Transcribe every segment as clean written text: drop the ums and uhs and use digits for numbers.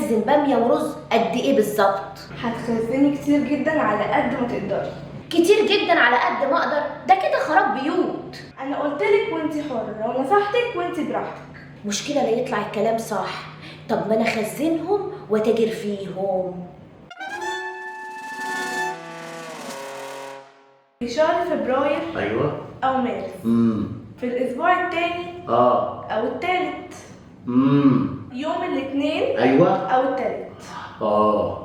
هخزن باميه ورز قد ايه بالظبط؟ هتخزني كتير جدا على قد ما تقدري. كتير جدا على قد ما اقدر؟ ده كده خراب بيوت. انا قلتلك وانتي حرة ونصحتك وانتي براحتك. مشكله لا يطلع الكلام صح. طب ما انا اخزنهم واتاجر فيهم. في شهر فبراير ايوه او مارس في الاسبوع التاني او التالت يوم الاثنين ايوه او التالت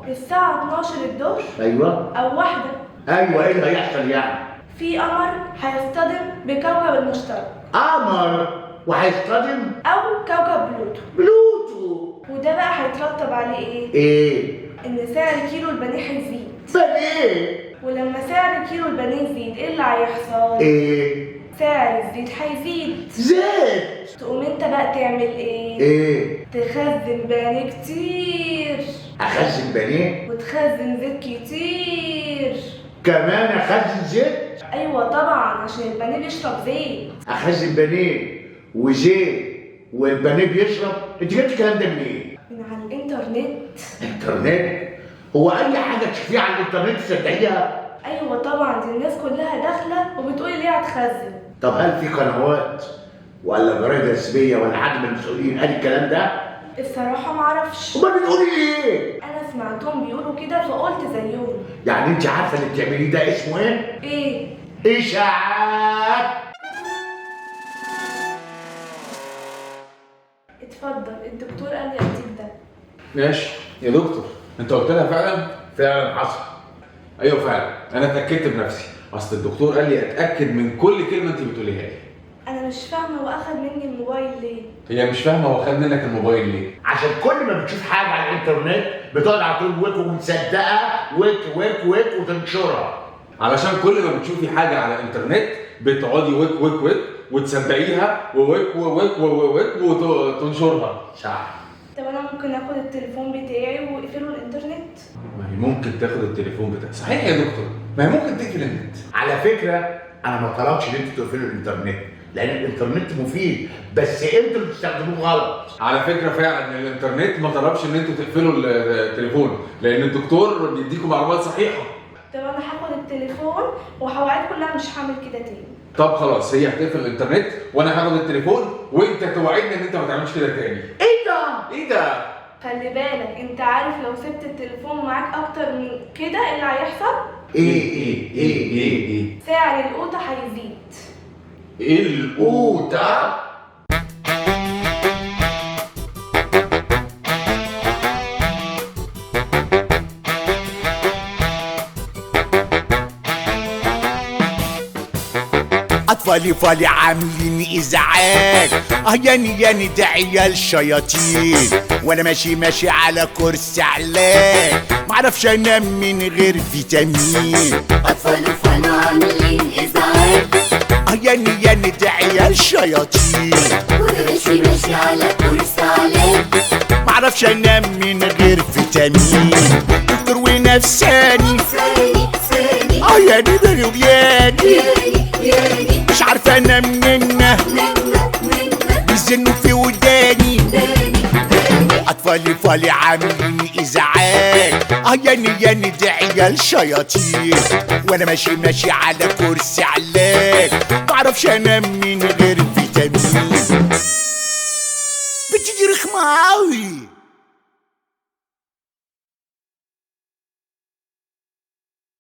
الساعة 12 الظهر ايوه او واحدة. ايوه، ايه اللي هيحصل يعني؟ في قمر هيصطدم بكوكب المشتري. قمر وهيصطدم او كوكب بلوتو. بلوتو. وده بقى هيترتب عليه ايه؟ ايه؟ ان سعر كيلو البانيه هيزيد. بانيه. ولما سعر كيلو البانيه يزيد ايه اللي هيحصل؟ ايه؟ سعر الزيت هيزيد. زيت. تقوم انت بقى تعمل ايه؟ ايه؟ تخزن بانيه كتير. اخزن بانيه؟ وتخزن زيت كتير. كمان اخزن زيت؟ ايوه طبعا عشان البانيه بيشرب زيت. اخزن بانيه وزيت والبانيه بيشرب؟ انت جبت الكلام ده منين؟ من على الانترنت. انترنت؟ هو اي حاجه تشوفيها على الانترنت تصدقيها؟ ايوه طبعا، دي الناس كلها داخله وبتقولي ليه هتخزن. طب هل في قنوات ولا جرايد رسميه ولا حد من المسؤولين قال الكلام ده؟ الصراحه معرفش. امال بتقولي ليه؟ انا سمعتهم بيقولوا كده فقلت زيهم. يعني انت عارفه اللي بتعمليه ده اسمه ايه؟ ايه؟ اشاعات. اتفضل، الدكتور قال لي اديك ده. ماشي يا دكتور، انت قلت لها فعلا؟ فعلا حصل. ايوه فعلا، انا اتاكدت بنفسي. اصل الدكتور قال لي اتاكد من كل كلمه انت بتقوليها لي. انا مش فاهمه هو اخد مني الموبايل ليه؟ هي مش فاهمه هو خد منك الموبايل ليه؟ عشان كل ما بتشوف حاجه على الانترنت بتقعد على طول ويك ومصدقها ويك وتنشرها. علشان كل ما بتشوفي حاجه على الانترنت بتقعدي ويك وتصدقيها وويك وتنشرها. صح. طب انا ممكن اخد التليفون بتاعي واقفله الانترنت؟ ما هي ممكن تاخد التليفون بتاعك. صحيح يا دكتور، ما هي ممكن تقفل النت. على فكره انا ما طلبتش ان انتوا تقفلوا الانترنت، لان الانترنت مفيد، بس انتوا اللي بتستخدموه غلط. على فكره فعلا الانترنت ما طلبش ان انتوا تقفلوا التليفون، لان الدكتور بيديكم معلومات صحيحه. طب انا هاخد التليفون وهوعد كلها مش هعمل كده تاني. طب خلاص، هي هتقفل الانترنت وانا هاخد التليفون وانت توعدني ان انت ما تعملش كده تاني. ايه ده؟ ايه ده؟ خلي بالك، انت عارف لو سبت التليفون معاك اكتر من كده ايه اللي هيحصل؟ ايه؟ سعر القوطه هيزيد. القوطه؟ أطفالي عاملين إزعاج. ياني ده عيال شياطين، وأنا ماشي على كرسي علاج، معرفش أنام من غير فيتامين. أطفالي عاملين إزعاج. ياني ده عيال شياطين، وأنا ماشي على كرسي علاج، معرفش أنام من غير فيتامين. دكتور ونفساني ثاني ياني بني وياني مش عارفة أنام منه بيزنوا في وداني. أطفالي عاملين إزعاج. ياني ده عيال شياطين، وأنا ماشي على كرسي علاج، معرفش أنام من غير فيتامين. بتيجي رخمة أوي.